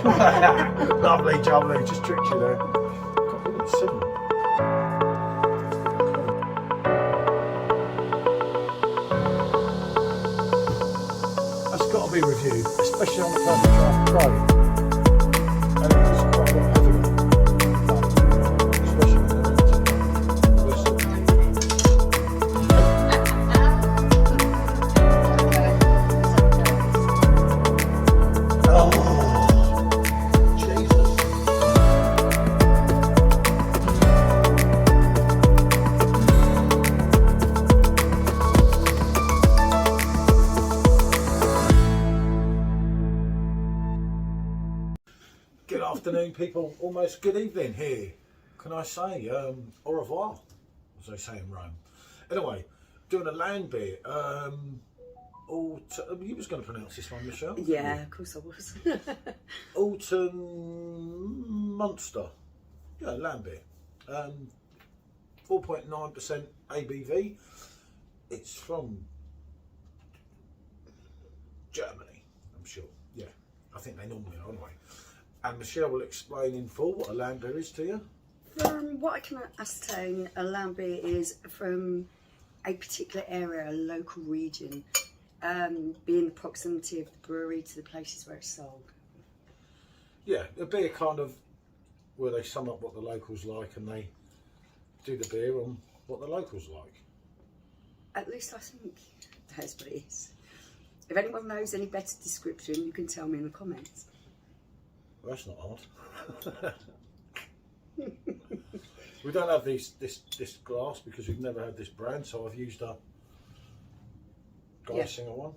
Lovely jubbly, just tricked you there. God, look at the 7. That's got to be reviewed, especially on the Perfectdraft Pro. And it's quite a lot heavier. Especially when Good afternoon, people. Almost good evening here. Can I say au revoir, as they say in Rome. Anyway, doing a Landbier. You was going to pronounce this one, Michelle? Yeah, of course I was. Altenmunster. Yeah, Landbier. 4.9% ABV. It's from Germany, I'm sure. Yeah, I think they normally are anyway. And Michelle will explain in full what a Landbier is to you. From what I can ascertain, a Landbier is from a particular area, a local region, being the proximity of the brewery to the places where it's sold. Yeah, it'd be a kind of where they sum up what the locals like and they do the beer on what the locals like. At least I think that's what it is. If anyone knows any better description, you can tell me in the comments. Well, that's not hard. We don't have this glass because we've never had this brand, so I've used a Geisinger one.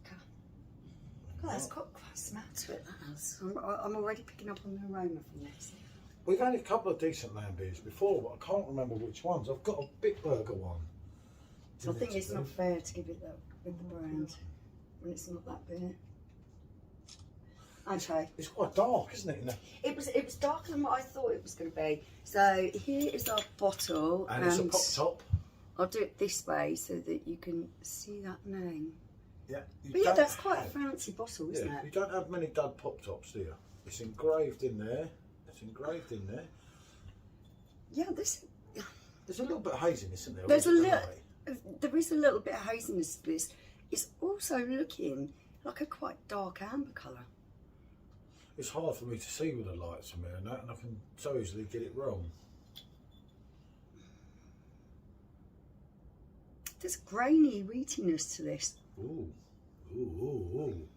God, that's got quite a smell to it. That has. I'm already picking up on the aroma from this. We've had a couple of decent Landbiers before, but I can't remember which ones. I've got a Big Burger one. I think it's not fair to give it that with the brand when it's not that big. Okay. It's quite dark, isn't it? It was darker than what I thought it was going to be. So here is our bottle, and it's a pop top. I'll do it this way so that you can see that name. Yeah. But yeah, that's quite a fancy bottle, isn't it? You don't have many dud pop tops, do you? It's engraved in there. It's engraved in there. Yeah, there's a little bit of haziness, isn't there? There is a little bit of haziness to this. It's also looking like a quite dark amber colour. It's hard for me to see with the lights from here and that, and I can so easily get it wrong. There's grainy wheatiness to this. Ooh, ooh, ooh, ooh.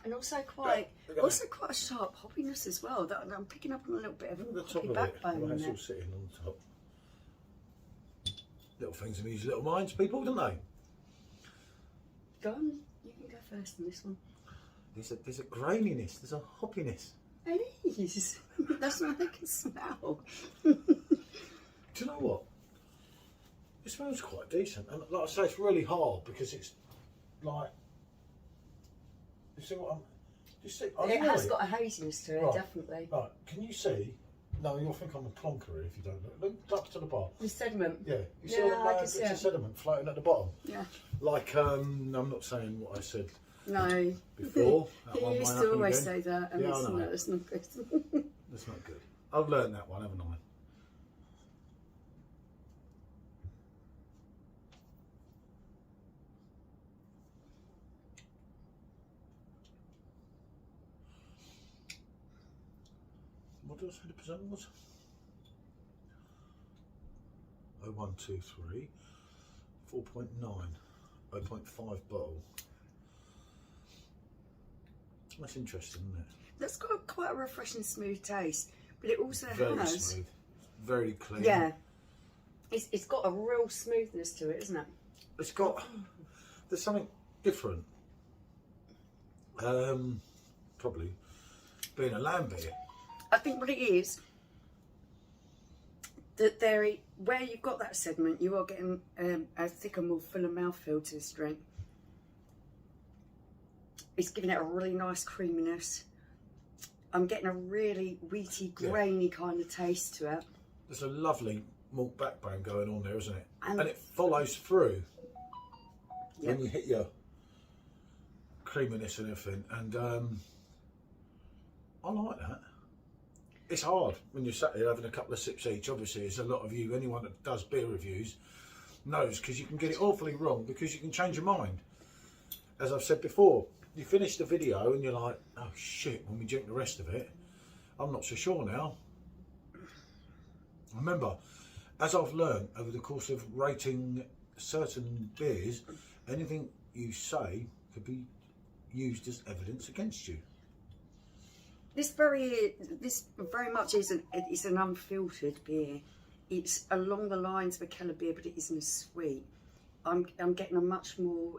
And also quite a sharp hoppiness as well. That I'm picking up on a little bit of a hoppy backbone in it's there. all sitting on top. Little things amuse little minds, people, don't they? Go on, you can go first on this one. There's a graininess, there's a hoppiness. It is. That's what I can smell. Do you know what? It smells quite decent, and like I say, it's really hard because it's like. You see what I'm? You see? It has got a haziness to it, right. Definitely. Right? Can you see? No, you'll think I'm a plonker if you don't look. Look up to the bar. The sediment. Yeah. You see all the bits of sediment floating at the bottom. Yeah. Like I'm not saying what I said. No. Before. You used to always say that, and yeah, I know. It's not good. That's not good. I've learned that one, haven't I? What did I say the percent was? 0123, 4.9, 0.5 bottle. That's interesting, isn't it? That's got quite a refreshing, smooth taste, but it also very has smooth, very clean. Yeah, it's got a real smoothness to it, isn't it? It's got there's something different. Probably being a Landbier. I think what it is that where you've got that sediment, you are getting a thicker, more fuller mouthfeel to this drink. It's giving it a really nice creaminess. I'm getting a really wheaty, grainy kind of taste to it. There's a lovely malt backbone going on there, isn't it? And it follows through when you hit your creaminess and everything, and I like that. It's hard when you're sat here having a couple of sips each. Obviously, it's a lot of you. Anyone that does beer reviews knows, because you can get it awfully wrong because you can change your mind. As I've said before, you finish the video and you're like, oh shit, when we drink the rest of it, I'm not so sure now. Remember, as I've learned over the course of rating certain beers, anything you say could be used as evidence against you. This very much is an unfiltered beer. It's along the lines of a Keller beer, but it isn't as sweet. I'm getting a much more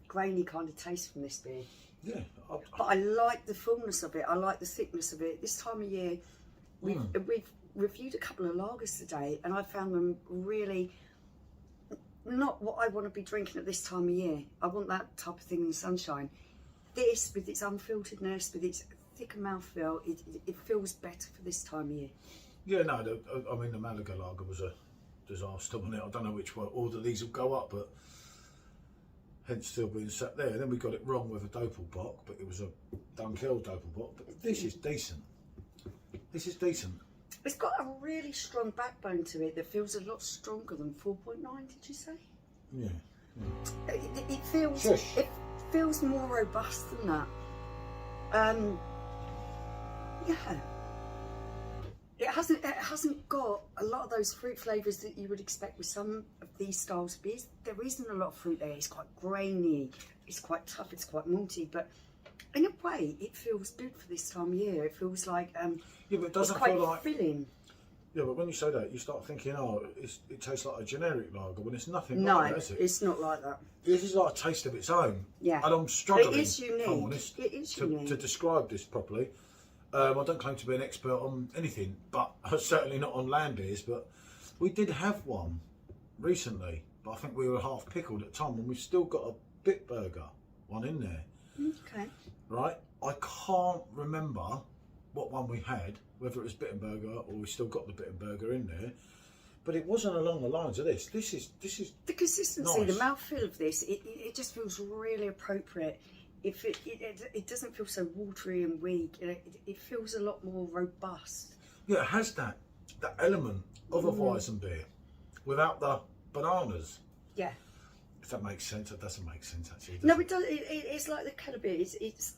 grainy kind of taste from this beer. Yeah. But I like the fullness of it. I like the thickness of it. This time of year, we've reviewed a couple of lagers today, and I found them really not what I want to be drinking at this time of year. I want that type of thing in the sunshine. This, with its unfilteredness, with its thicker mouthfeel, it feels better for this time of year. Yeah, no, I mean, the Malaga lager was a disaster, wasn't it? I don't know which order these will go up, but hence still being sat there. Then we got it wrong with a Doppelbock, but it was a Dunkel Doppelbock. But this is decent. This is decent. It's got a really strong backbone to it that feels a lot stronger than 4.9, did you say? Yeah. It feels more robust than that. Yeah. It hasn't got a lot of those fruit flavours that you would expect with some of these styles of beers. There isn't a lot of fruit there. It's quite grainy, it's quite tough, it's quite malty, but in a way it feels good for this time of year. It feels like yeah, but it doesn't it's quite feel like filling. Yeah, but when you say that, you start thinking, oh, it tastes like a generic lager, when it's nothing No, like that, is it? it's not like that. This is like a taste of its own. Yeah. And I'm struggling, It is unique. if I'm honest, It is unique. to describe this properly. I don't claim to be an expert on anything, but certainly not on Landbiers, but we did have one recently, but I think we were half pickled at the time, and we've still got a Bitburger one in there. Okay. Right? I can't remember what one we had, whether it was Bitburger or we still got the Bitburger in there, but it wasn't along the lines of this. This is the consistency, nice. the mouthfeel of this, it just feels really appropriate. It doesn't feel so watery and weak. It feels a lot more robust. Yeah, it has that element of a Weizenbier without the bananas. Yeah. If that makes sense. It doesn't make sense actually. No, it does. It's like the Keller beer. It's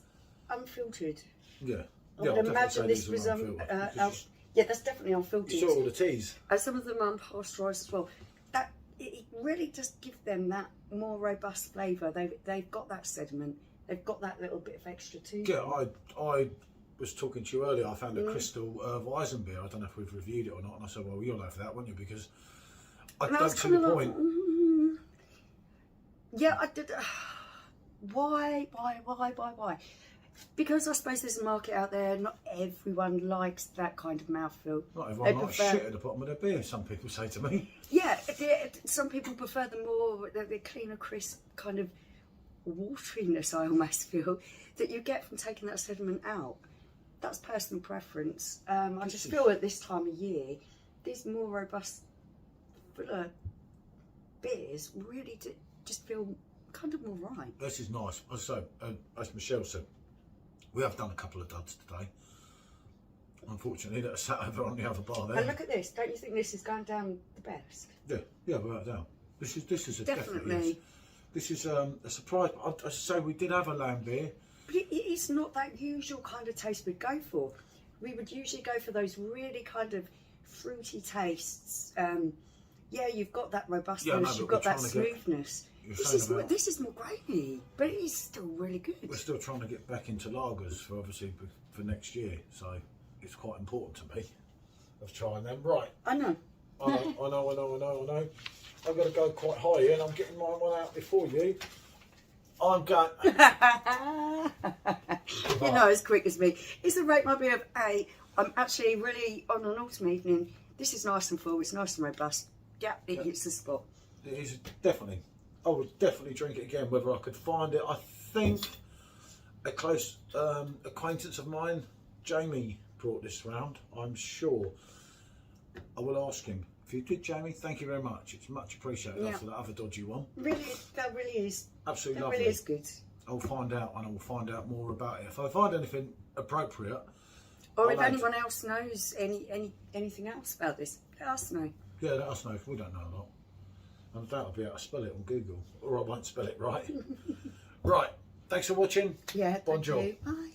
unfiltered. Yeah. I would imagine this was yeah, that's definitely unfiltered. You saw all the teas. And some of them are unpasteurised as well. That it really does give them that more robust flavour. They've got that sediment. They've got that little bit of extra too. Yeah, I was talking to you earlier. I found a crystal Weizenbier. I don't know if we've reviewed it or not. And I said, well, you'll know for that, won't you? Because I don't see the point. Yeah, I did. Why? Because I suppose there's a market out there. Not everyone likes that kind of mouthfeel. Not everyone likes shit at the bottom of their beer, some people say to me. Yeah, some people prefer the cleaner, crisp kind of wateriness, I almost feel, that you get from taking that sediment out. That's personal preference. I just feel at this time of year, these more robust beers really just feel kind of more right. This is nice. So, as Michelle said, we have done a couple of duds today. Unfortunately, that are sat over on the other bar there. And look at this. Don't you think this is going down the best? Yeah, without a doubt. This is a definitely. Yes. This is a surprise. I say we did have a Landbier. But it's not that usual kind of taste we'd go for. We would usually go for those really kind of fruity tastes. Yeah, you've got that robustness, you've got that smoothness. This is more grainy, but it is still really good. We're still trying to get back into lagers for next year, so it's quite important to me of trying them. Right. I know. I know. I've got to go quite high here, and I'm getting my one out before you. I'm going. You're not as quick as me. It's a rate my beer of 8. I'm actually really on an autumn evening. This is nice and full. It's nice and robust. Yeah, it hits the spot. It is definitely. I would definitely drink it again. Whether I could find it, I think a close acquaintance of mine, Jamie, brought this round. I'm sure. I will ask him. If you did, Jamie, thank you very much. It's much appreciated after that other dodgy one. Really, that really is. Absolutely that lovely. really is good. I'll find out, and I'll find out more about it. If I find anything appropriate, Or I'll if add- anyone else knows anything else about this, let us know. Yeah, let us know. We don't know a lot. I doubt I'll be able to spell it on Google, or I won't spell it right. Right. Thanks for watching. Yeah, thank Bonjour. you. Bye.